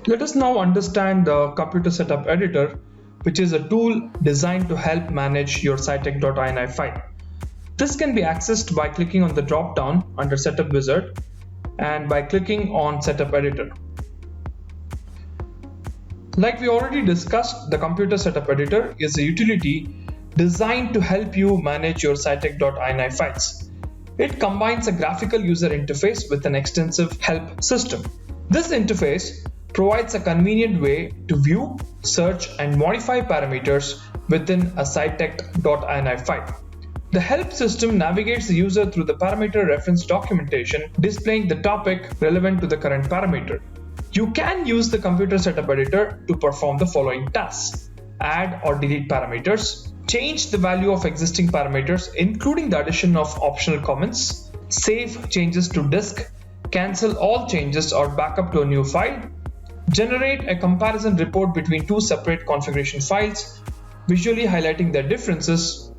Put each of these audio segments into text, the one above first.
Let us now understand the computer setup editor, which is a tool designed to help manage your Citect.ini file. This can be accessed by clicking on the drop-down under Setup Wizard and by clicking on Setup Editor. Like we already discussed, the computer setup editor is a utility designed to help you manage your Citect.ini files. It combines a graphical user interface with an extensive help system. This interface provides a convenient way to view, search, and modify parameters within a Citect.ini file. The help system navigates the user through the parameter reference documentation, displaying the topic relevant to the current parameter. You can use the computer setup editor to perform the following tasks: add or delete parameters, change the value of existing parameters including the addition of optional comments, save changes to disk, cancel all changes or backup to a new file, generate a comparison report between two separate configuration files, visually highlighting their differences,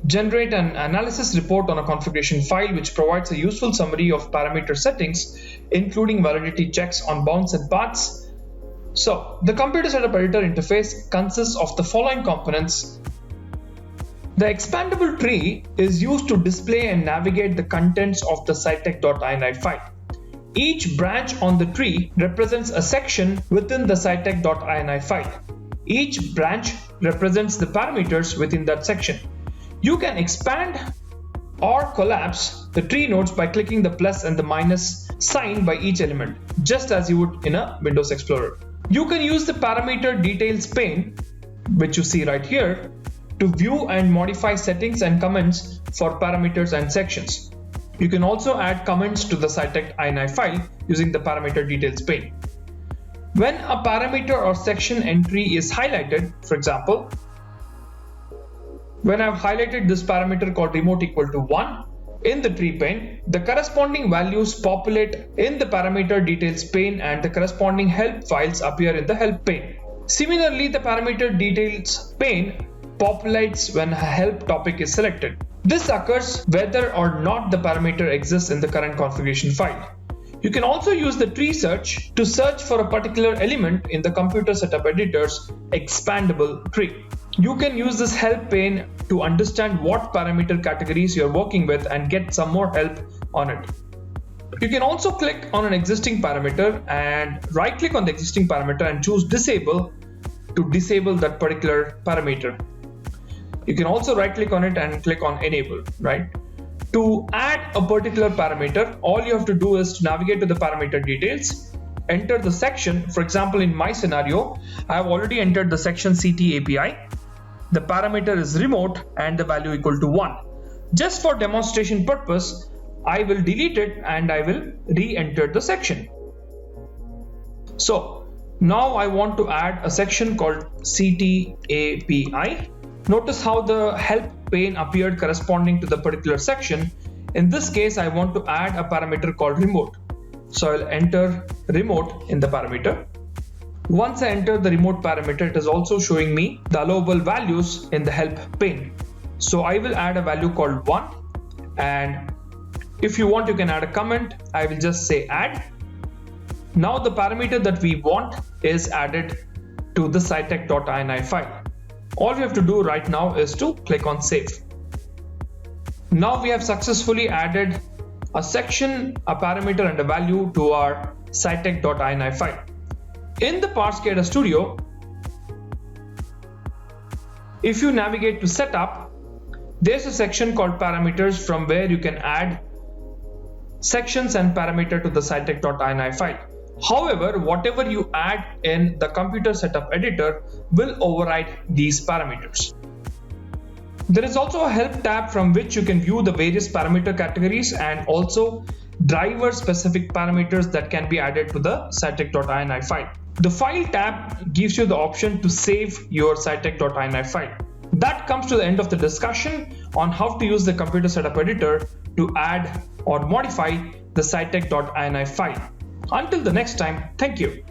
generate an analysis report on a configuration file which provides a useful summary of parameter settings, including validity checks on bounds and paths. So, the computer setup editor interface consists of the following components. The expandable tree is used to display and navigate the contents of the Citect.ini file. Each branch on the tree represents a section within the Citect.ini file. Each branch represents the parameters within that section. You can expand or collapse the tree nodes by clicking the plus and the minus sign by each element, just as you would in a Windows Explorer. You can use the parameter details pane, which you see right here, to view and modify settings and comments for parameters and sections. You can also add comments to the Citect.ini file using the parameter details pane. When a parameter or section entry is highlighted, for example, when I've highlighted this parameter called remote equal to 1 in the tree pane, the corresponding values populate in the parameter details pane and the corresponding help files appear in the help pane. Similarly, the parameter details pane populates when a help topic is selected. This occurs whether or not the parameter exists in the current configuration file. You can also use the tree search to search for a particular element in the computer setup editor's expandable tree. You can use this help pane to understand what parameter categories you're working with and get some more help on it. You can also click on an existing parameter and right click on the existing parameter and choose disable to disable that particular parameter. You can also right click on it and click on enable, right? To add a particular parameter, all you have to do is to navigate to the parameter details, enter the section. For example, in my scenario, I have already entered the section Ch3 API. The parameter is remote and the value equal to 1. Just for demonstration purpose, I will delete it and I will re-enter the section. So now I want to add a section called Ch3 API. Notice how the help pane appeared corresponding to the particular section. In this case, I want to add a parameter called remote. So I'll enter remote in the parameter. Once I enter the remote parameter, it is also showing me the allowable values in the help pane. So I will add a value called 1, and if you want, you can add a comment. I will just say add. Now the parameter that we want is added to the Citect.ini file. All we have to do right now is to click on save. Now we have successfully added a section, a parameter, and a value to our Citect.ini file. In the Schneider Studio, if you navigate to setup, there's a section called parameters from where you can add sections and parameter to the Citect.ini file. However, whatever you add in the computer setup editor will override these parameters. There is also a help tab from which you can view the various parameter categories and also driver specific parameters that can be added to the Citect.ini file. The file tab gives you the option to save your Citect.ini file. That comes to the end of the discussion on how to use the computer setup editor to add or modify the Citect.ini file. Until the next time, thank you.